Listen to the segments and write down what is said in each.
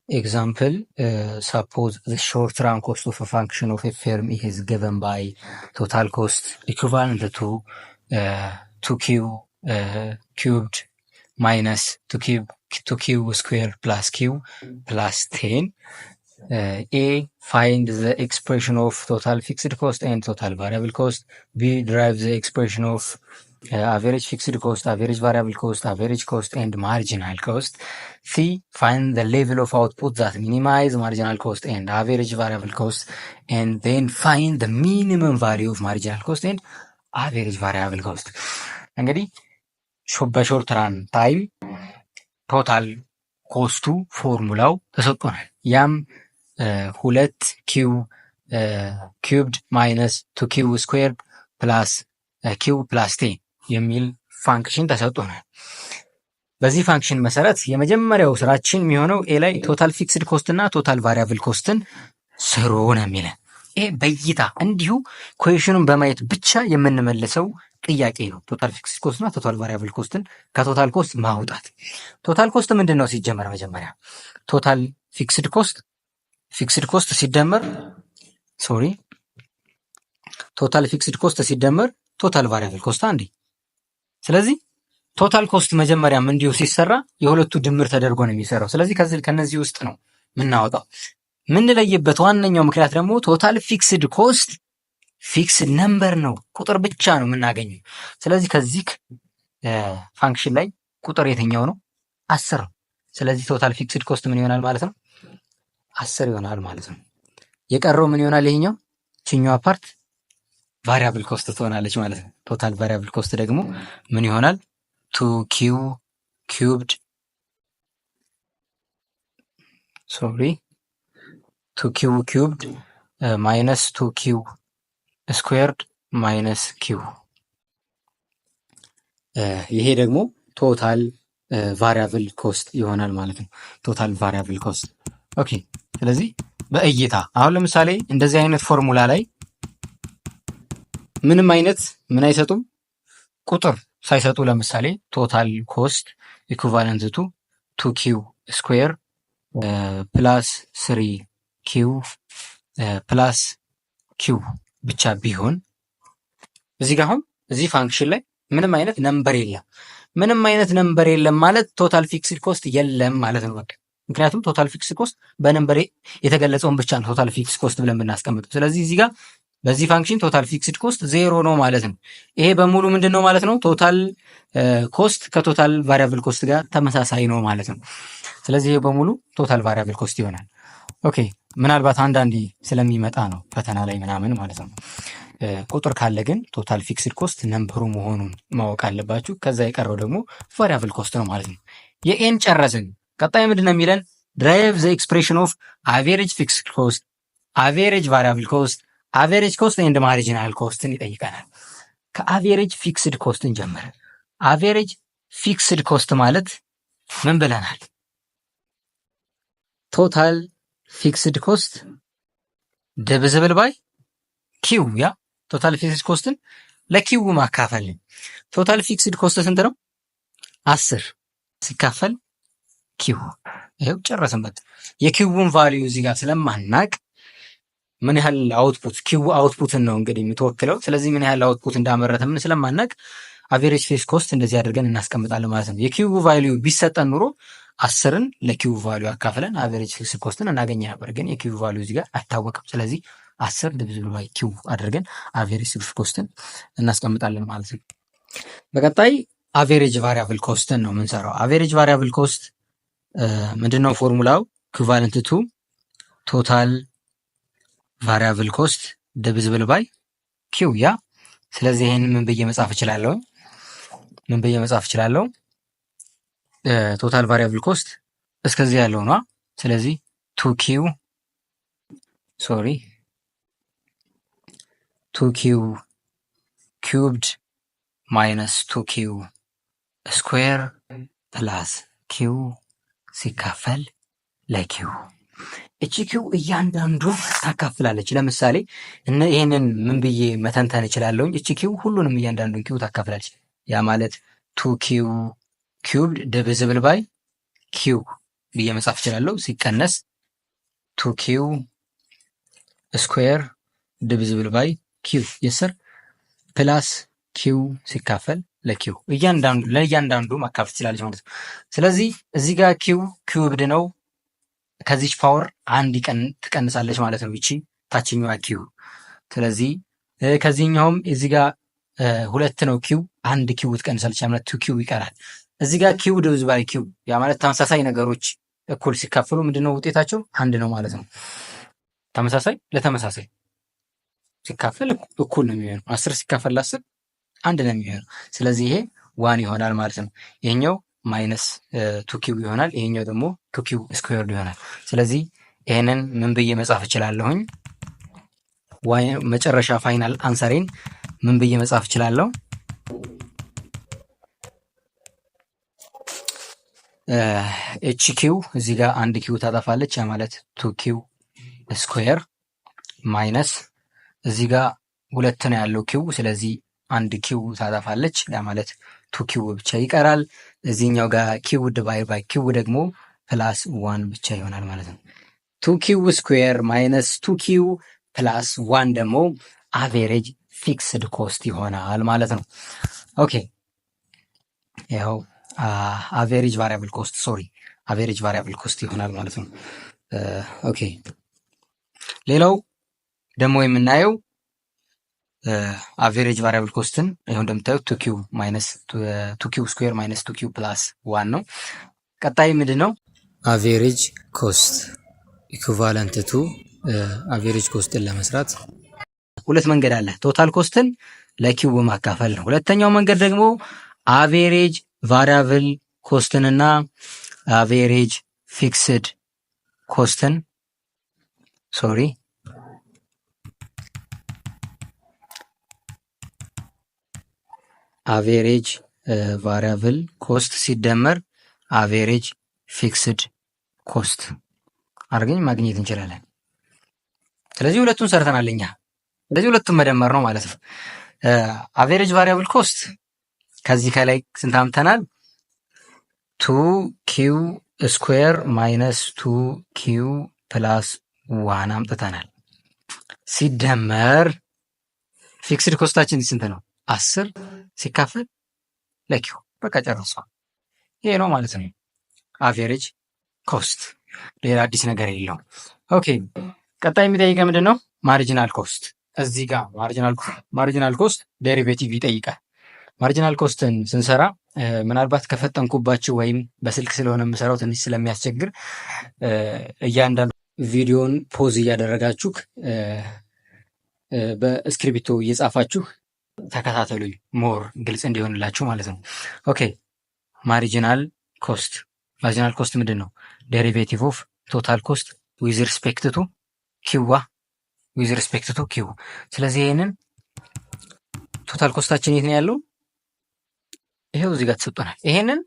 Example, suppose the short run cost of a function of a firm is given by total cost equivalent to 2q cubed minus 2q square plus q plus 10. A, find the expression of total fixed cost and total variable cost. B, derive the expression of average fixed cost, average variable cost, average cost, and marginal cost. C, find the level of output that minimize marginal cost and average variable cost, and then find the minimum value of marginal cost and average variable cost. እንግዲህ በሾርት ራን ታይም ቶታል ኮስቱ ፎርሙላው ተሰጥቶናል። ያም 2q ኪዩብድ ማይነስ 2q ስኩዌርድ ፕላስ q ፕላስ 10 የሚል ፋንክሽን ተሰጥቶናል። በዚህ ፋንክሽን መሰረት የመጀመሪያው ስራችን የሚሆነው ኤ ላይ ቶታል ፊክስድ ኮስት እና ቶታል ቫሪያብል ኮስትን ስሩ ነው የሚለን። ይሄ በእይታ እንዲሁ ኩዌሽኑን በማየት ብቻ የምንመልሰው ጥያቄ ነው። ቶታል ፊክስድ ኮስት እና ቶታል ቫሪያብል ኮስትን ከቶታል ኮስት ማውጣት። ቶታል ኮስት ምንድን ነው ሲጀመር? መጀመሪያ ቶታል ፊክስድ ኮስት ሲደመር ቶታል ፊክስድ ኮስት ሲደመር ቶታል ቫሪያብል ኮስት አንዴ። ስለዚህ ቶታል ኮስት መጀመሪያም እንዲሁ ሲሰራ የሁለቱ ድምር ተደርጎ ነው የሚሰራው። ስለዚህ ከነዚህ ውስጥ ነው የምናወጣው። ምንለይበት ዋነኛው ምክንያት ደግሞ ቶታል ፊክስድ ኮስት ፊክስድ ነምበር ነው፣ ቁጥር ብቻ ነው የምናገኘው። ስለዚህ ከዚህ ፋንክሽን ላይ ቁጥር የትኛው ነው? 10 ነው። ስለዚህ ቶታል ፊክስድ ኮስት ምን ይሆናል ማለት ነው? 10 ይሆናል ማለት ነው። የቀረው ምን ይሆናል? ይሄኛው ችኛዋ ፓርት ቫሪያብል ኮስት ትሆናለች ማለት ነው። ቶታል ቫሪያብል ኮስት ደግሞ ምን ይሆናል? 2q ኪዩብድ ማይነስ 2q ስኩዌርድ ማይነስ q። ይሄ ደግሞ ቶታል ቫሪያብል ኮስት ይሆናል ማለት ነው። ቶታል ቫሪያብል ኮስት ኦኬ። ስለዚህ በእይታ አሁን ለምሳሌ እንደዚህ አይነት ፎርሙላ ላይ ምንም አይነት ምን አይሰጡም? ቁጥር ሳይሰጡ ለምሳሌ ቶታል ኮስት ኢኩቫለንት ቱ 2q ስኩዌር ፕላስ 3q ፕላስ q ብቻ ቢሆን እዚህ ጋር አሁን እዚህ ፋንክሽን ላይ ምንም አይነት ነምበር የለም። ምንም አይነት ነምበር የለም ማለት ቶታል ፊክስድ ኮስት የለም ማለት ነው በቃ። ምክንያቱም ቶታል ፊክስድ ኮስት በነምበር የተገለጸውን ብቻ ነው ቶታል ፊክስድ ኮስት ብለን ብናስቀምጠው። ስለዚህ እዚህ ጋር በዚህ ፋንክሽን ቶታል ፊክስድ ኮስት 0 ነው ማለት ነው። ይሄ በሙሉ ምንድን ነው ማለት ነው? ቶታል ኮስት ከቶታል ቫሪያብል ኮስት ጋር ተመሳሳይ ነው ማለት ነው። ስለዚህ ይሄ በሙሉ ቶታል ቫሪያብል ኮስት ይሆናል። ኦኬ ምናልባት አንዳንዴ ስለሚመጣ ነው ፈተና ላይ ምናምን ማለት ነው። ቁጥር ካለ ግን ቶታል ፊክስድ ኮስት ነምበሩ መሆኑን ማወቅ አለባችሁ። ከዛ የቀረው ደግሞ ቫሪያብል ኮስት ነው ማለት ነው። የኤን ጨረስን። ቀጣይ ምንድን ነው የሚለን? ድራይቭ ዘ ኤክስፕሬሽን ኦፍ አቬሬጅ ፊክስድ ኮስት፣ አቬሬጅ ቫሪያብል ኮስት፣ አቬሬጅ ኮስት ኤንድ ማርጂናል ኮስትን ይጠይቀናል። ከአቬሬጅ ፊክስድ ኮስትን ጀምር። አቬሬጅ ፊክስድ ኮስት ማለት ምን ብለናል? ቶታል ፊክስድ ኮስት ዲቪዚብል ባይ ኪው። ያ ቶታል ፊክስድ ኮስትን ለኪው ማካፈል። ቶታል ፊክስድ ኮስት ስንት ነው? 10 ሲካፈል ኪው። ይሄው ጨረስንበት። የኪውን ቫልዩ እዚህ ጋር ስለማናቅ ምን ያህል አውትፑት ኪው አውትፑትን ነው እንግዲህ የምትወክለው። ስለዚህ ምን ያህል አውትፑት እንዳመረተ ምን ስለማናቅ አቬሬጅ ፊክስድ ኮስት እንደዚህ አድርገን እናስቀምጣለን ማለት ነው። የኪው ቫልዩ ቢሰጠን ኑሮ 10ን ለኪው ቫልዩ አካፍለን አቬሬጅ ፊክስድ ኮስትን እናገኝ ነበር። ግን የኪው ቫልዩ እዚህ ጋር አይታወቅም። ስለዚህ 10 ዲቪዚብል ባይ ኪው አድርገን አቬሬጅ ፊክስድ ኮስትን እናስቀምጣለን ማለት ነው። በቀጣይ አቬሬጅ ቫሪያብል ኮስትን ነው የምንሰራው። አቬሬጅ ቫሪያብል ኮስት ምንድነው ፎርሙላው? ኢኩቫለንት ቱ ቶታል ቫሪያብል ኮስት ዲቪዚብል ባይ ኪው። ያ ስለዚህ ይሄን ምን ብዬ መጻፍ እችላለሁ? ቶታል ቫሪያብል ኮስት እስከዚህ ያለው ነው። ስለዚህ 2q ኪዩብድ ማይነስ 2q ስኩዌር ፕላስ q ሲካፈል ለኪው። እቺ ኪው እያንዳንዱ ታካፍላለች። ለምሳሌ ይሄንን ምን ብዬ መተንተን እችላለሁ? እቺ ኪው ሁሉንም እያንዳንዱን ኪው ታካፍላለች። ያ ማለት 2q ኪዩብድ ዲቪዚብል ባይ ኪው ብዬ መጻፍ እችላለሁ። ሲቀነስ 2q ስኩዌር ዲቪዚብል ባይ q የስር ፕላስ q ሲካፈል ለኪው ለእያንዳንዱ ማካፈል ትችላለች ማለት ነው። ስለዚህ እዚህ ጋር ኪው ኪዩብድ ነው። ከዚች ፓወር አንድ ትቀንሳለች ማለት ነው፣ ይቺ ታችኛዋ ኪው። ስለዚህ ከዚህኛውም እዚህ ጋር ሁለት ነው ኪው፣ አንድ ኪው ትቀንሳለች ማለት 2ኪው ይቀራል። እዚህ ጋር ኪው ዲቪዝ ባይ ኪው፣ ያ ማለት ተመሳሳይ ነገሮች እኩል ሲካፈሉ ምንድነው ውጤታቸው? አንድ ነው ማለት ነው። ተመሳሳይ ለተመሳሳይ ሲካፈል እኩል ነው የሚሆነው። 10 ሲካፈል ለ10 አንድ ነው የሚሆነው። ስለዚህ ይሄ ዋን ይሆናል ማለት ነው። ይሄኛው ማይነስ 2ኪው ይሆናል፣ ይሄኛው ደግሞ 2ኪው ስኩዌርድ ይሆናል። ስለዚህ ይሄንን ምን ብዬ መጻፍ እችላለሁኝ? መጨረሻ ፋይናል አንሰሬን ምን ብዬ መጻፍ እችላለሁ? ኤች ኪው እዚህ ጋር አንድ ኪው ታጠፋለች፣ ያ ማለት 2ኪው ስኩዌር ማይነስ እዚህ ጋር ሁለት ነው ያለው ኪው፣ ስለዚህ አንድ ኪው ታጠፋለች፣ ያ ማለት 2ኪው ብቻ ይቀራል። እዚህኛው ጋር ኪው ዲቫይድ ባይ ኪው ደግሞ ፕላስ 1 ብቻ ይሆናል ማለት ነው። 2ኪው ስኩዌር ማይነስ 2ኪው ፕላስ 1 ደግሞ አቬሬጅ ፊክስድ ኮስት ይሆናል ማለት ነው። ኦኬ ያው አቬሬጅ ቫሪያብል ኮስት አቬሬጅ ቫሪያብል ኮስት ይሆናል ማለት ነው። ኦኬ ሌላው ደግሞ የምናየው አቬሬጅ ቫሪያብል ኮስትን ይኸው እንደምታዩት 2ኪው ስኩዌር ማይነስ 2ኪው ፕላስ 1 ነው። ቀጣይ ምንድን ነው? አቬሬጅ ኮስት ኢኩቫለንት ቱ አቬሬጅ ኮስትን ለመስራት ሁለት መንገድ አለ። ቶታል ኮስትን ለኪው በማካፈል ነው። ሁለተኛው መንገድ ደግሞ አቬሬጅ ቫሪያብል ኮስትንና አቬሬጅ ፊክስድ ኮስትን አቬሬጅ ቫሪያብል ኮስት ሲደመር አቬሬጅ ፊክስድ ኮስት አድርገን ማግኘት እንችላለን። ስለዚህ ሁለቱን ሰርተናል እኛ። ስለዚህ ሁለቱን መደመር ነው ማለት ነው። አቬሬጅ ቫሪያብል ኮስት ከዚህ ከላይ ስንት አምጥተናል? 2ኪው ስኩዌር ማይነስ 2ኪው ፕላስ 1 አምጥተናል። ሲደመር ፊክስድ ኮስታችን ስንት ነው? 10 ሲካፈል ለኪው በቃ ጨርሷል። ይሄ ነው ማለት ነው አቬሬጅ ኮስት። ሌላ አዲስ ነገር የለውም። ኦኬ ቀጣይ የሚጠይቀ ምንድን ነው? ማርጂናል ኮስት። እዚህ ጋር ማርጂናል ኮስት ዴሪቬቲቭ ይጠይቃል። ማርጂናል ኮስትን ስንሰራ ምናልባት ከፈጠንኩባችሁ ወይም በስልክ ስለሆነ የምሰራው ትንሽ ስለሚያስቸግር እያንዳንዱ ቪዲዮን ፖዝ እያደረጋችሁ በእስክሪብቶ እየጻፋችሁ ተከታተሉኝ፣ ሞር ግልጽ እንዲሆንላችሁ ማለት ነው። ኦኬ ማርጂናል ኮስት ምንድን ነው? ዴሪቬቲቭ ኦፍ ቶታል ኮስት ዊዝ ሪስፔክት ቱ ኪው። ስለዚህ ይሄንን ቶታል ኮስታችን የት ነው ያለው? ይሄው እዚህ ጋር ተሰጥቶናል። ይሄንን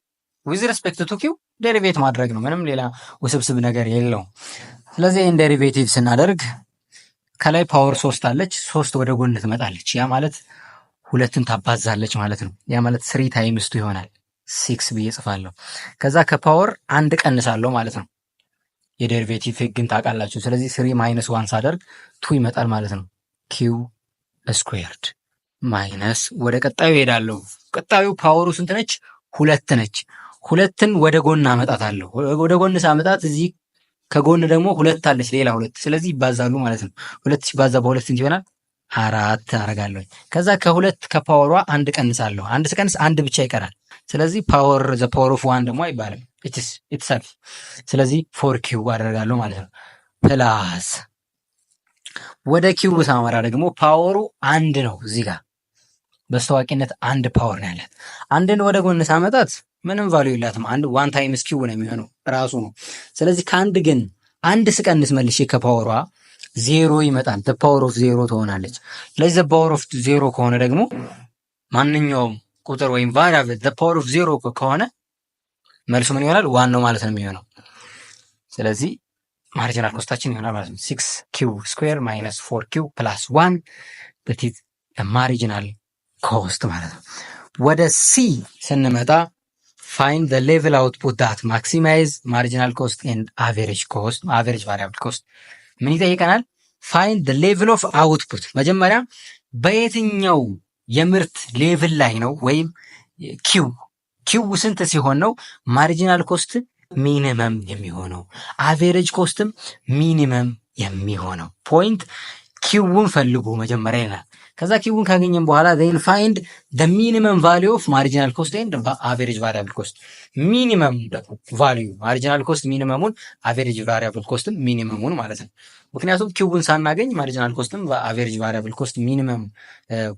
ዊዝ ሪስፔክት ቱ ኪው ዴሪቬት ማድረግ ነው። ምንም ሌላ ውስብስብ ነገር የለውም። ስለዚህ ይህን ዴሪቬቲቭ ስናደርግ ከላይ ፓወር 3 አለች፣ 3 ወደ ጎን ትመጣለች። ያ ማለት ሁለትን ታባዛለች ማለት ነው። ያ ማለት 3 ታይምስ 2 ይሆናል። 6 ብዬ ጽፋለሁ። ከዛ ከፓወር አንድ ቀንሳለሁ ማለት ነው። የዴሪቬቲቭ ህግን ታውቃላችሁ። ስለዚህ 3 ማይነስ 1 ሳደርግ 2 ይመጣል ማለት ነው። ኪው ስኩዌርድ ማይነስ ወደ ቀጣዩ ሄዳለሁ። ቀጣዩ ፓወሩ ስንት ነች? 2 ነች። 2ን ወደ ጎን አመጣታለሁ። ወደ ጎን ሳመጣት እዚህ ከጎን ደግሞ 2 አለች፣ ሌላ 2። ስለዚህ ይባዛሉ ማለት ነው። 2 ሲባዛ በ2 ስንት ይሆናል? 4 አደርጋለሁ። ከዛ ከፓወሯ አንድ ቀንሳለሁ። አንድ ስቀንስ አንድ ብቻ ይቀራል። ስለዚህ ዘ ፓወር ኦፍ 1 ደግሞ አይባልም፣ ኢትሰልፍ። ስለዚህ 4 ኪው አደርጋለሁ ማለት ነው። ፕላስ ወደ ኪው ሳመራ ደግሞ ፓወሩ አንድ ነው። እዚህ ጋር በስተዋቂነት አንድ ፓወር ነው ያላት። አንድን ወደ ጎን ሳመጣት ምንም ቫልዩ የላትም። አንድ 1 ታይምስ ኪው ነው የሚሆነው ራሱ ነው። ስለዚህ ከአንድ ግን አንድ ስቀንስ መልሼ ከፓወሯ 0 ይመጣል። ዘ ፓወር ኦፍ 0 ትሆናለች። ስለዚህ ዘ ፓወር ኦፍ 0 ከሆነ ደግሞ ማንኛውም ቁጥር ወይም ቫሪያብል ዘ ፓወር ኦፍ 0 ከሆነ መልሱ ምን ይሆናል? 1 ነው ማለት ነው የሚሆነው። ስለዚህ ማርጂናል ኮስታችን ይሆናል ማለት ነው 6 ኪው ስኩዌር ማይነስ 4 ኪው ፕላስ 1 በት ማርጂናል ኮስት ማለት ነው። ወደ ሲ ስንመጣ find the level output that maximize marginal cost and average variable cost ምን ይጠይቀናል? find the level of output መጀመሪያ በየትኛው የምርት ሌቭል ላይ ነው ወይም ኪው ስንት ሲሆን ነው ማርጂናል ኮስት ሚኒመም የሚሆነው አቬሬጅ ኮስትም ሚኒመም የሚሆነው ፖይንት ኪውን ፈልጉ መጀመሪያ ይላል። ከዛ ኪውን ካገኘን በኋላ then find the minimum value of marginal cost and average variable cost ሚኒመም ቫልዩ ማርጂናል ኮስት ሚኒመሙን አቬሬጅ ቫሪያብል ኮስትም ሚኒመሙን ማለት ነው። ምክንያቱም ኪውን ሳናገኝ ማርጂናል ኮስትም አቬሬጅ ቫሪያብል ኮስት ሚኒመም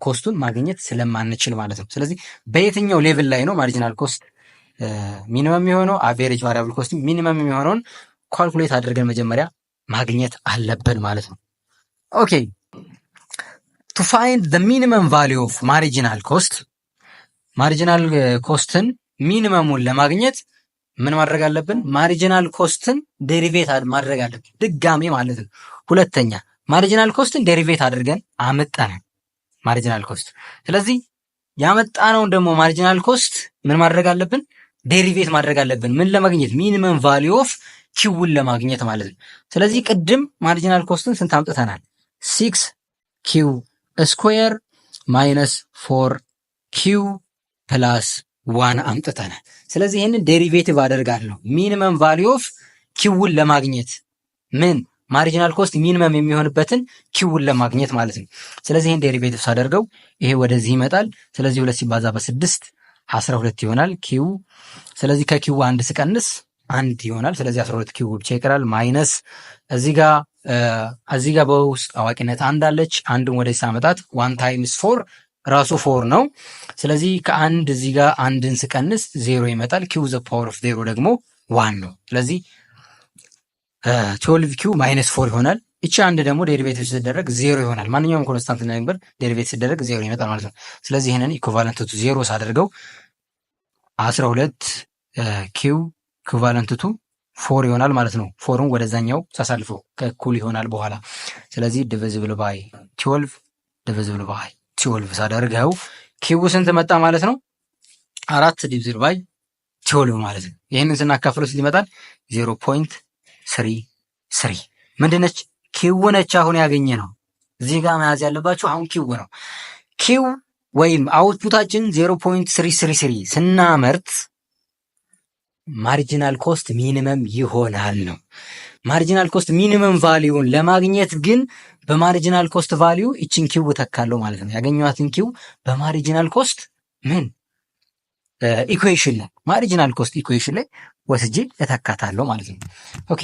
ኮስቱን ማግኘት ስለማንችል ማለት ነው። ስለዚህ በየትኛው ሌቭል ላይ ነው ማርጂናል ኮስት ሚኒመም የሆነው አቬሬጅ ቫሪያብል ኮስት ሚኒመም የሚሆነውን ካልኩሌት አድርገን መጀመሪያ ማግኘት አለብን ማለት ነው። ኦኬ to find the minimum value of marginal cost ማርጂናል ኮስትን ሚኒመሙን ለማግኘት ምን ማድረግ አለብን? ማርጂናል ኮስትን ዴሪቬት ማድረግ አለብን ድጋሜ ማለት ነው። ሁለተኛ ማርጂናል ኮስትን ዴሪቬት አድርገን አመጣን ማርጂናል ኮስት። ስለዚህ ያመጣነውን ደግሞ ማርጂናል ኮስት ምን ማድረግ አለብን? ዴሪቬት ማድረግ አለብን። ምን ለማግኘት? ሚኒመም ቫልዩ ኦፍ ኪውን ለማግኘት ማለት ነው። ስለዚህ ቅድም ማርጂናል ኮስትን ስንት አምጥተናል? 6 ኪው ስኩዌር ማይነስ 4 ኪው ፕላስ 1 አምጥተናል። ስለዚህ ይህንን ዴሪቬቲቭ አደርጋለሁ ሚኒመም ቫልዩ ኦፍ ኪውን ለማግኘት ምን ማርጂናል ኮስት ሚኒመም የሚሆንበትን ኪውን ለማግኘት ማለት ነው። ስለዚህ ይህን ዴሪቬቲቭ ሳደርገው ይሄ ወደዚህ ይመጣል። ስለዚህ 2 ሲባዛ በ6 12 ይሆናል ኪው። ስለዚህ ከኪው 1 ስቀንስ 1 ይሆናል። ስለዚህ 12 ኪው ብቻ ይቀራል። ማይነስ እዚህ ጋር በውስጥ አዋቂነት 1 አለች። አንድን ወደዚህ ሳመጣት 1 ታይምስ 4 ራሱ 4 ነው። ስለዚህ ከአንድ እዚህ ጋር አንድን ስቀንስ 0 ይመጣል። ኪው ዘ ፓወር ኦፍ 0 ደግሞ 1 ነው። ስለዚህ 12 ኪው ማይነስ 4 ይሆናል። እቺ አንድ ደግሞ ዴሪቬቲቭ ሲደረግ 0 ይሆናል። ማንኛውም ኮንስታንት ነገር ዴሪቬቲቭ ሲደረግ 0 ይመጣል ማለት ነው። ስለዚህ ይሄንን ኢኩቫለንት ቱ 0 ሳደርገው 12 ኪው ኢኩቫለንት ቱ 4 ይሆናል ማለት ነው። 4ን ወደዛኛው ሳሳልፈው ከእኩል ይሆናል በኋላ። ስለዚህ ዲቪዚብል ባይ 12 ሳደርገው ኪው ስንት መጣ ማለት ነው? 4 ዲቪዚብል ባይ 12 ማለት ነው። ይሄንን ስናካፍለው ስንት ይመጣል? 0.33 ምንድነች? ኪው ነች። አሁን ያገኘ ነው። እዚህ ጋር መያዝ ያለባችሁ አሁን ኪው ነው። ኪው ወይም አውትፑታችን 0.333 ስናመርት ማርጂናል ኮስት ሚኒመም ይሆናል ነው። ማርጂናል ኮስት ሚኒመም ቫልዩን ለማግኘት ግን በማርጂናል ኮስት ቫልዩ እቺን ኪው ተካለው ማለት ነው። ያገኘዋትን ኪው በማርጂናል ኮስት ምን ኢኩዌሽን ላይ ማርጂናል ኮስት ኢኩዌሽን ላይ ወስጄ እተካታለሁ ማለት ነው። ኦኬ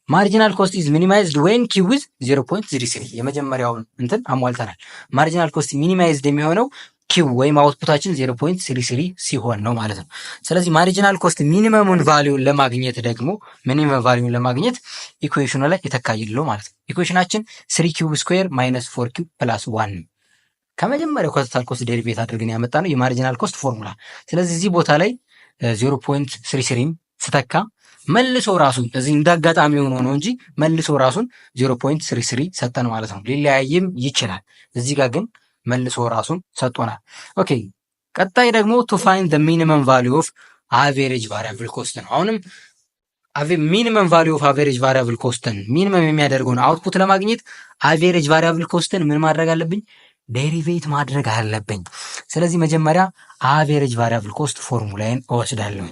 ማርጂናል ኮስት ኢዝ ሚኒማይዝድ ዌን ኪው ኢዝ 0.33 የመጀመሪያውን እንትን አሟልተናል። ማርጂናል ኮስት ሚኒማይዝድ የሚሆነው ኪው ወይም አውትፑታችን 0.33 ሲሆን ነው ማለት ነው። ስለዚህ ማርጂናል ኮስት ሚኒመሙን ቫልዩን ለማግኘት ደግሞ ሚኒመም ቫልዩን ለማግኘት ኢኩዌሽኑ ላይ የተካየለው ማለት ነው። ኢኩዌሽናችን 3 ኪው ስኩዌር ማይነስ 4 ኪው ፕላስ 1 ከመጀመሪያው ከቶታል ኮስት ዴሪቬት አድርገን ያመጣ ነው የማርጂናል ኮስት ፎርሙላ። ስለዚህ እዚህ ቦታ ላይ 0.33 ስተካ መልሶ ራሱን እዚህ እንዳጋጣሚ ሆኖ ነው እንጂ መልሶ ራሱን 0.33 ሰጠን ማለት ነው። ሊለያይም ይችላል። እዚህ ጋር ግን መልሶ ራሱን ሰጥቶናል። ኦኬ ቀጣይ ደግሞ to find the minimum value of average variable cost ነው። አሁንም ሚኒመም ቫልዩ ኦፍ አቬሬጅ ቫሪያብል ኮስትን ሚኒመም የሚያደርገውን አውትፑት ለማግኘት አቬሬጅ ቫሪያብል ኮስትን ምን ማድረግ አለብኝ? ዴሪቬት ማድረግ አለብኝ። ስለዚህ መጀመሪያ አቬሬጅ ቫሪያብል ኮስት ፎርሙላዬን እወስዳለሁ።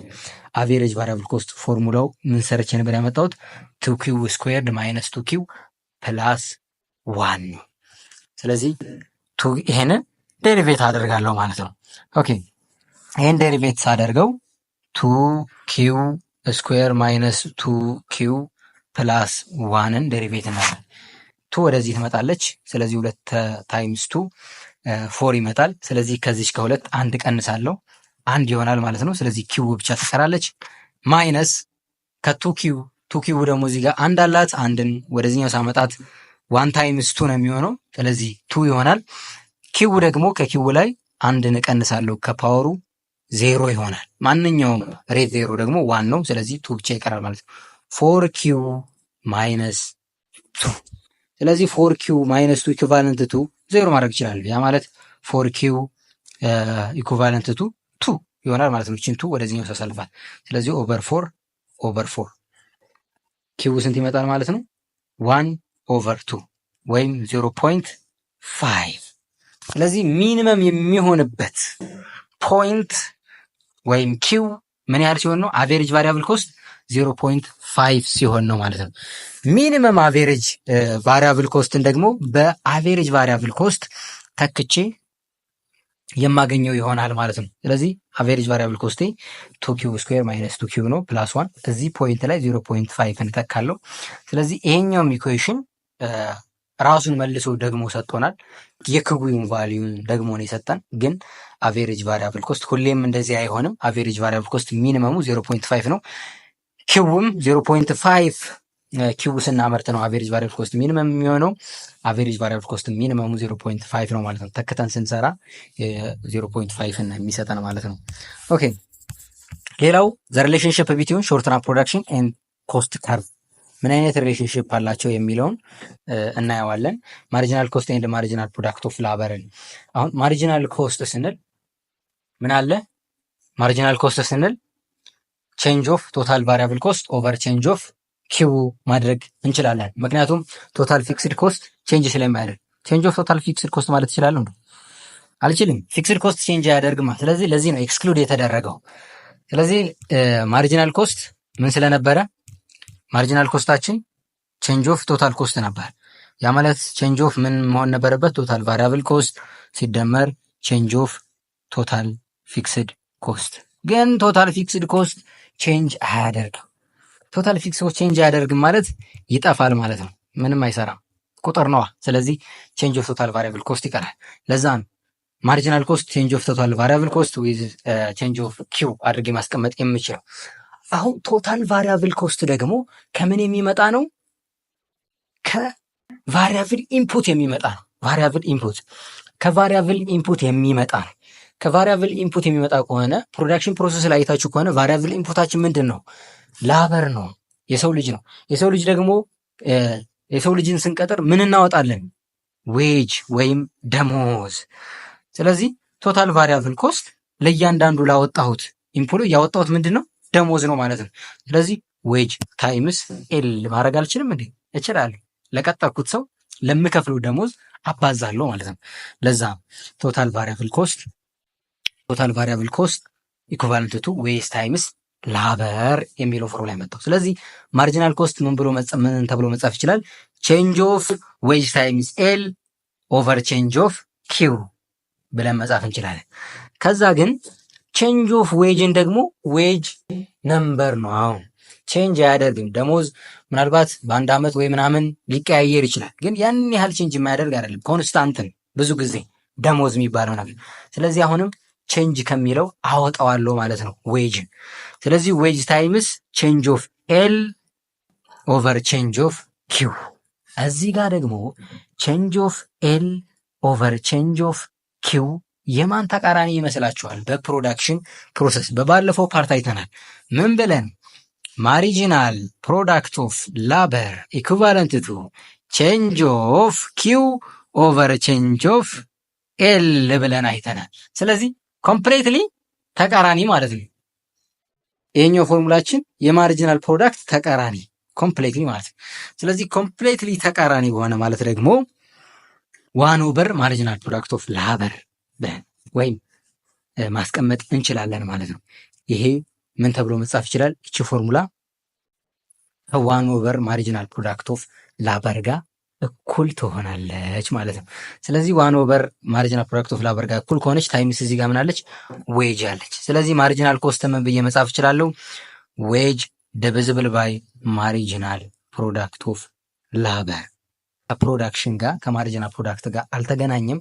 አቬሬጅ ቫሪያብል ኮስት ፎርሙላው ምን ሰርቼ ነበር ያመጣሁት? 2q ስኩዌርድ ማይነስ 2q ፕላስ 1 ነው። ስለዚህ ይሄንን ዴሪቬት አደርጋለሁ ማለት ነው። ኦኬ ይሄን ዴሪቬት ሳደርገው 2q ስኩዌር ማይነስ 2q ፕላስ 1ን ዴሪቬት እናደርጋለን። 2 ወደዚህ ትመጣለች። ስለዚህ 2 ታይምስ 2 4 ይመጣል። ስለዚህ ከዚህ ከሁለት አንድ ቀንሳለሁ 1 ይሆናል ማለት ነው። ስለዚህ ኪው ብቻ ትቀራለች። ማይነስ ከ2q ደግሞ እዚህ ጋር አንድ አላት። አንድን ወደዚህኛው ሳመጣት 1 ታይምስ 2 ነው የሚሆነው። ስለዚህ 2 ይሆናል። ኪው ደግሞ ከኪው ላይ አንድን እቀንሳለሁ ከፓወሩ 0 ይሆናል። ማንኛውም ሬት 0 ደግሞ 1 ነው። ስለዚህ 2 ብቻ ይቀራል ማለት ነው። 4q ማይነስ 2 ስለዚህ 4q ማይነስ 2 ኢኩቫለንት ቱ 0 ማድረግ ይችላል። ያ ማለት 4q ኢኩቫለንት ቱ 2 ይሆናል ማለት ነው። ቺንቱ ወደዚህኛው ሳሳልፋት፣ ስለዚህ ኦቨር 4 ኪው ስንት ይመጣል ማለት ነው? 1/2 ወይም 0.5። ስለዚህ ሚኒመም የሚሆንበት ፖይንት ወይም ኪው ምን ያህል ሲሆን ነው? አቬሬጅ ቫሪያብል ኮስት 0.5 ሲሆን ነው ማለት ነው። ሚኒመም አቬሬጅ ቫሪያብል ኮስትን ደግሞ በአቬሬጅ ቫሪያብል ኮስት ተክቼ የማገኘው ይሆናል ማለት ነው። ስለዚህ አቬሬጅ ቫሪያብል ኮስቴ 2ኪው ስኩዌር ማይነስ 2ኪው ነው ፕላስ 1 እዚህ ፖይንት ላይ 0.5 እንተካለው። ስለዚህ ይሄኛውም ኢኩዌሽን ራሱን መልሶ ደግሞ ሰጥቶናል። የክዊውን ቫሊዩን ደግሞ ነው የሰጠን። ግን አቬሬጅ ቫሪያብል ኮስት ሁሌም እንደዚህ አይሆንም። አቬሬጅ ቫሪያብል ኮስት ሚኒመሙ 0.5 ነው። ኪውም 0.5 ኪው ስናመርት ነው አቬሬጅ ቫሪያብል ኮስት ሚኒመም የሚሆነው። አቬሬጅ ቫሪያብል ኮስት ሚኒመሙ 0.5 ነው ማለት ነው። ተክተን ስንሰራ 0.5 እና የሚሰጠን ማለት ነው። ኦኬ ሌላው ዘ ሪሌሽንሺፕ ቢትዊን ሾርት ተርም ፕሮዳክሽን ኤንድ ኮስት ከርቭ ምን አይነት ሪሌሽንሺፕ አላቸው የሚለውን እናየዋለን። ማርጂናል ኮስት ኤንድ ማርጂናል ፕሮዳክት ኦፍ ላበርን። አሁን ማርጂናል ኮስት ስንል ምን አለ? ማርጂናል ኮስት ስንል ቼንጅ ኦፍ ቶታል ቫሪያብል ኮስት ኦቨር ቼንጅ ኦፍ ኪው ማድረግ እንችላለን። ምክንያቱም ቶታል ፊክስድ ኮስት ቼንጅ ስለማያደርግ ቼንጅ ኦፍ ቶታል ፊክስድ ኮስት ማለት እችላለሁ? አልችልም። ፊክስድ ኮስት ቼንጅ አያደርግማ። ስለዚህ ለዚህ ነው ኤክስክሉድ የተደረገው። ስለዚህ ማርጂናል ኮስት ምን ስለነበረ ማርጂናል ኮስታችን ቼንጅ ኦፍ ቶታል ኮስት ነበር። ያ ማለት ቼንጅ ኦፍ ምን መሆን ነበረበት? ቶታል ቫሪያብል ኮስት ሲደመር ቼንጅ ኦፍ ቶታል ፊክስድ ኮስት። ግን ቶታል ፊክስድ ኮስት ቼንጅ አያደርግም። ቶታል ፊክስድ ኮስት ቼንጅ አያደርግም ማለት ይጠፋል ማለት ነው። ምንም አይሰራም፣ ቁጥር ነዋ። ስለዚህ ቼንጅ ኦፍ ቶታል ቫሪያብል ኮስት ይቀራል። ለዛ ነው ማርጂናል ኮስት ቼንጅ ኦፍ ቶታል ቫሪያብል ኮስት ዊዝ ቼንጅ ኦፍ ኪው አድርጌ ማስቀመጥ የምችለው። አሁን ቶታል ቫሪያብል ኮስት ደግሞ ከምን የሚመጣ ነው? ከቫሪያብል ኢንፑት የሚመጣ ነው። ቫሪያብል ኢንፑት ከቫሪያብል ኢንፑት የሚመጣ ነው። ከቫሪያብል ኢንፑት የሚመጣ ከሆነ ፕሮዳክሽን ፕሮሰስ ላይ አይታችሁ ከሆነ ቫሪያብል ኢንፑታችን ምንድን ነው? ላበር ነው፣ የሰው ልጅ ነው። የሰው ልጅ ደግሞ የሰው ልጅን ስንቀጥር ምን እናወጣለን? ዌጅ ወይም ደሞዝ። ስለዚህ ቶታል ቫሪያብል ኮስት ለእያንዳንዱ ላወጣሁት ኢምፕሎይ ያወጣሁት ምንድን ነው? ደሞዝ ነው ማለት ነው። ስለዚህ ዌጅ ታይምስ ኤል ማድረግ አልችልም እንዴ? እችላለሁ። ለቀጠርኩት ሰው ለምከፍለው ደሞዝ አባዛለሁ ማለት ነው። ለዛ ቶታል ቫሪያብል ኮስት ኢኩቫለንት ቱ ዌጅ ታይምስ ላበር የሚለው ፎርሙላ መጣው። ስለዚህ ማርጂናል ኮስት ምን ተብሎ መጻፍ ይችላል? ቼንጅ ኦፍ ዌጅ ታይምስ ኤል ኦቨር ቼንጅ ኦፍ ኪው ብለን መጻፍ እንችላለን። ከዛ ግን ቼንጅ ኦፍ ዌጅን ደግሞ ዌጅ ነምበር ነው። አሁን ቼንጅ አያደርግም። ደሞዝ ምናልባት በአንድ ዓመት ወይ ምናምን ሊቀያየር ይችላል፣ ግን ያን ያህል ቼንጅ የማያደርግ አይደለም። ኮንስታንትን ብዙ ጊዜ ደሞዝ የሚባለው ነገር። ስለዚህ አሁንም ቼንጅ ከሚለው አወጣዋለሁ ማለት ነው ዌጅን። ስለዚህ ዌጅ ታይምስ ቼንጅ ኦፍ ኤል ኦቨር ቼንጅ ኦፍ ኪው። እዚህ ጋር ደግሞ ቼንጅ ኦፍ ኤል ኦቨር ቼንጅ ኦፍ ኪው የማን ተቃራኒ ይመስላችኋል? በፕሮዳክሽን ፕሮሰስ በባለፈው ፓርት አይተናል። ምን ብለን? ማሪጂናል ፕሮዳክት ኦፍ ላበር ኢኩቫለንት ቱ ቼንጅ ኦፍ ኪው ኦቨር ቼንጅ ኦፍ ኤል ብለን አይተናል። ስለዚህ ኮምፕሌትሊ ተቃራኒ ማለት ነው። ይሄኛው ፎርሙላችን የማሪጂናል ፕሮዳክት ተቃራኒ ኮምፕሌትሊ ማለት ነው። ስለዚህ ኮምፕሌትሊ ተቃራኒ በሆነ ማለት ደግሞ 1/2 ማሪጂናል ፕሮዳክት ኦፍ ላበር ወይም ማስቀመጥ እንችላለን ማለት ነው። ይሄ ምን ተብሎ መጻፍ ይችላል? እቺ ፎርሙላ ከ1/2 ማሪጂናል ፕሮዳክት ኦፍ ላበር ጋር እኩል ትሆናለች ማለት ነው። ስለዚህ 1/2 ማሪጂናል ፕሮዳክት ኦፍ ላበር ጋር እኩል ከሆነች ታይምስ እዚህ ጋር ምን አለች? ዌጅ አለች። ስለዚህ ማሪጂናል ኮስት ምን ብዬ መጻፍ እችላለሁ? ዌጅ ዲቪዚብል ባይ ማሪጂናል ፕሮዳክት ኦፍ ላበር። ከፕሮዳክሽን ጋር ከማሪጂናል ፕሮዳክት ጋር አልተገናኘም፣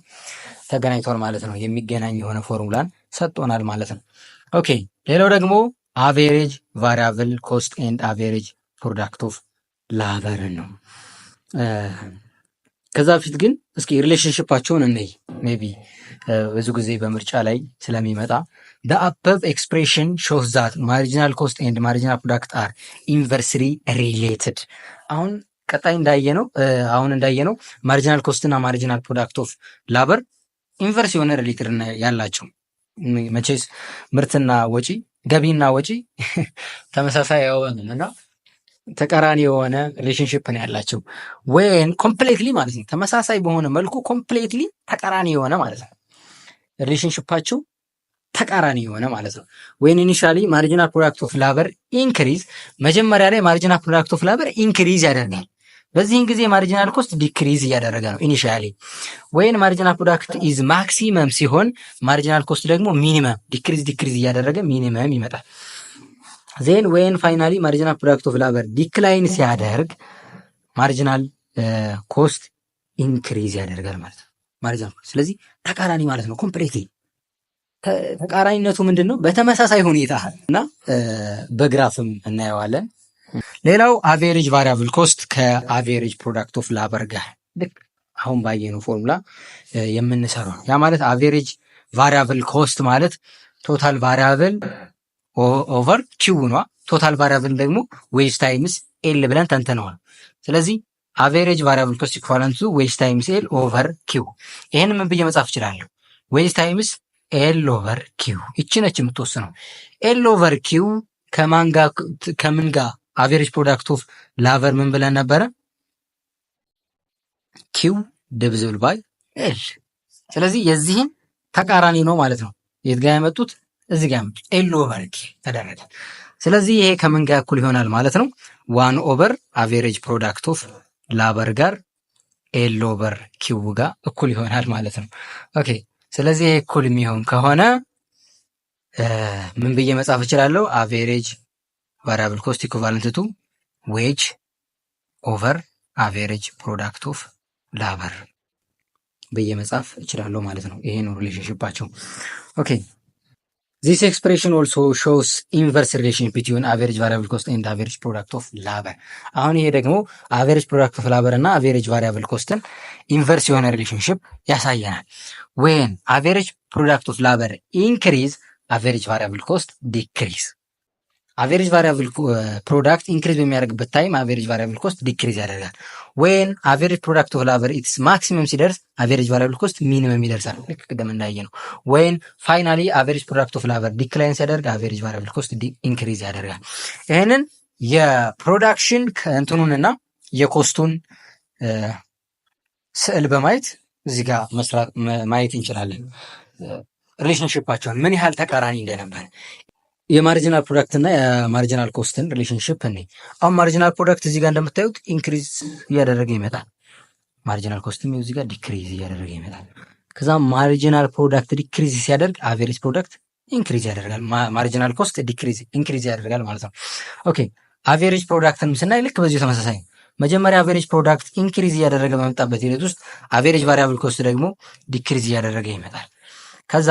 ተገናኝቷል ማለት ነው። የሚገናኝ የሆነ ፎርሙላን ሰጥቶናል ማለት ነው። ኦኬ ሌላው ደግሞ አቬሬጅ ቫሪያብል ኮስት ኤንድ አቬሬጅ ፕሮዳክት ኦፍ ላበር ነው። ከዛ በፊት ግን እስኪ ሪሌሽንሽፓቸውን እንይ። ሜቢ ብዙ ጊዜ በምርጫ ላይ ስለሚመጣ the above expression shows that marginal cost and marginal product are inversely related። አሁን ቀጣይ እንዳየነው ማርጂናል ኮስት እና ማርጂናል ፕሮዳክት ኦፍ ላበር ኢንቨርስ የሆነ ሪሌትድ ያላቸው መቼስ ምርትና ወጪ ገቢና ወጪ ተመሳሳይ አይሆንም እና ተቃራኒ የሆነ ሪሌሽንሽፕ ነው ያላቸው። ወይን ኮምፕሌትሊ ማለት ነው ተመሳሳይ በሆነ መልኩ ኮምፕሌትሊ ተቃራኒ የሆነ ማለት ነው ሪሌሽንሽፓቸው ተቃራኒ የሆነ ማለት ነው። ወይን ኢኒሻሊ ማርጂናል ፕሮዳክት ኦፍ ላበር ኢንክሪዝ፣ መጀመሪያ ላይ ማርጂናል ፕሮዳክት ኦፍ ላበር ኢንክሪዝ ያደርጋል። በዚህን ጊዜ ማርጂናል ኮስት ዲክሪዝ እያደረገ ነው ኢኒሻሊ። ወይን ማርጂናል ፕሮዳክት ኢዝ ማክሲመም ሲሆን ማርጂናል ኮስት ደግሞ ሚኒመም ዲክሪዝ እያደረገ ሚኒመም ይመጣል። ዜን ወይን ፋይናሊ ማርጂናል ፕሮዳክት ኦፍ ላበር ዲክላይን ሲያደርግ ማርጂናል ኮስት ኢንክሪዝ ያደርጋል ማለት ነው ማርጂናል ኮስት። ስለዚህ ተቃራኒ ማለት ነው ኮምፕሌትሊ። ተቃራኒነቱ ምንድን ነው? በተመሳሳይ ሁኔታ እና በግራፍም እናየዋለን። ሌላው አቬሬጅ ቫሪያብል ኮስት ከአቬሬጅ ፕሮዳክት ኦፍ ላበር ጋር ልክ አሁን ባየነው ፎርሙላ የምንሰራው ያ ማለት አቬሬጅ ቫሪያብል ኮስት ማለት ቶታል ቫሪያብል ኦቨር ኪው ነው። ቶታል ቫሪያብል ደግሞ ዌጅ ታይምስ ኤል ብለን ተንተነዋል። ስለዚህ አቬሬጅ ቫሪያብል ኮስት ኢኳላንት ቱ ዌጅ ታይምስ ኤል ኦቨር ኪው። ይሄን ምን ብዬ መጻፍ እችላለሁ? ዌጅ ታይምስ ኤል ኦቨር ኪው። ይቺ ነች የምትወስነው። ኤል ኦቨር ኪው ከምን ጋር አቬሬጅ ፕሮዳክት ኦፍ ላበር ምን ብለን ነበረ? ኪው ዲቪዚብል ባይ ኤል። ስለዚህ የዚህን ተቃራኒ ነው ማለት ነው። የት ጋር ያመጡት? እዚህ ጋር ያመጡት ኤል ኦቨር ኪው ተደረገ። ስለዚህ ይሄ ከምን ጋር እኩል ይሆናል ማለት ነው? ዋን ኦቨር አቬሬጅ ፕሮዳክት ኦፍ ላበር ጋር ኤል ኦቨር ኪው ጋር እኩል ይሆናል ማለት ነው። ኦኬ። ስለዚህ ይሄ እኩል የሚሆን ከሆነ ምን ብዬ መጻፍ እችላለሁ? አቬሬጅ ቫሪያብል ኮስት ኢኩቫለንት ቱ ዌጅ ኦቨር አቬሬጅ ፕሮዳክት ኦፍ ላበር ብዬ መጻፍ እችላለሁ ማለት ነው። ይሄ ነው ሪሌሽንሽፓቸው። ኦኬ ዚስ ኤክስፕሬሽን ኦልሶ ሾውስ ኢንቨርስ ሪሌሽን ቢትዊን አቬሬጅ ቫሪያብል ኮስት ኤንድ አቬሬጅ ፕሮዳክት ኦፍ ላበር። አሁን ይሄ ደግሞ አቬሬጅ ፕሮዳክት ኦፍ ላበር እና አቬሬጅ ቫሪያብል ኮስትን ኢንቨርስ የሆነ ሪሌሽንሽፕ ያሳየናል። ዌን አቬሬጅ ፕሮዳክት ኦፍ ላበር ኢንክሪዝ አቬሬጅ ቫሪያብል ኮስት ዲክሪዝ። አቬሬጅ ቫሪያብል ፕሮዳክት ኢንክሪዝ በሚያደርግበት ታይም አቬሬጅ ቫሪያብል ኮስት ዲክሪዝ ያደርጋል። ወይን አቬሬጅ ፕሮዳክት ኦፍ ላበር ኢትስ ማክሲመም ሲደርስ አቬሬጅ ቫሪያብል ኮስት ሚኒመም ይደርሳል። ልክ ቅድም እንዳየ ነው። ወይን ፋይናሊ አቬሬጅ ፕሮዳክት ኦፍ ላበር ዲክላይን ሲያደርግ አቬሬጅ ቫሪያብል ኮስት ኢንክሪዝ ያደርጋል። ይህንን የፕሮዳክሽን ከእንትኑንና የኮስቱን ስዕል በማየት እዚህ ጋር ማየት እንችላለን። ሪሌሽንሽፓቸውን ምን ያህል ተቃራኒ እንደነበር የማርጂናል ፕሮዳክት እና የማርጂናል ኮስትን ሪሌሽንሽፕ እኔ አሁን ማርጂናል ፕሮዳክት እዚህ ጋር እንደምታዩት ኢንክሪዝ እያደረገ ይመጣል። ማርጂናል ኮስትም እዚህ ጋር ዲክሪዝ እያደረገ ይመጣል። ከዛ ማርጂናል ፕሮዳክት ዲክሪዝ ሲያደርግ አቬሬጅ ፕሮዳክት ኢንክሪዝ ያደርጋል። ማርጂናል ኮስት ዲክሪዝ ኢንክሪዝ ያደርጋል ማለት ነው። ኦኬ አቬሬጅ ፕሮዳክትን ስናይ ልክ በዚሁ ተመሳሳይ መጀመሪያ አቬሬጅ ፕሮዳክት ኢንክሪዝ እያደረገ በመጣበት ሂደት ውስጥ አቬሬጅ ቫሪያብል ኮስት ደግሞ ዲክሪዝ እያደረገ ይመጣል። ከዛ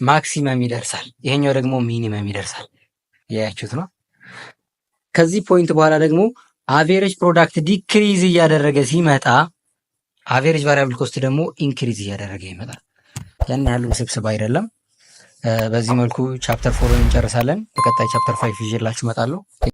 ማክሲመም ይደርሳል። ይሄኛው ደግሞ ሚኒመም ይደርሳል። ያያችሁት ነው። ከዚህ ፖይንት በኋላ ደግሞ አቬሬጅ ፕሮዳክት ዲክሪዝ እያደረገ ሲመጣ አቬሬጅ ቫሪያብል ኮስት ደግሞ ኢንክሪዝ እያደረገ ይመጣል። ያን ያህል ውስብስብ አይደለም። በዚህ መልኩ ቻፕተር 4 እንጨርሳለን። በቀጣይ ቻፕተር 5 ይዤላችሁ እመጣለሁ።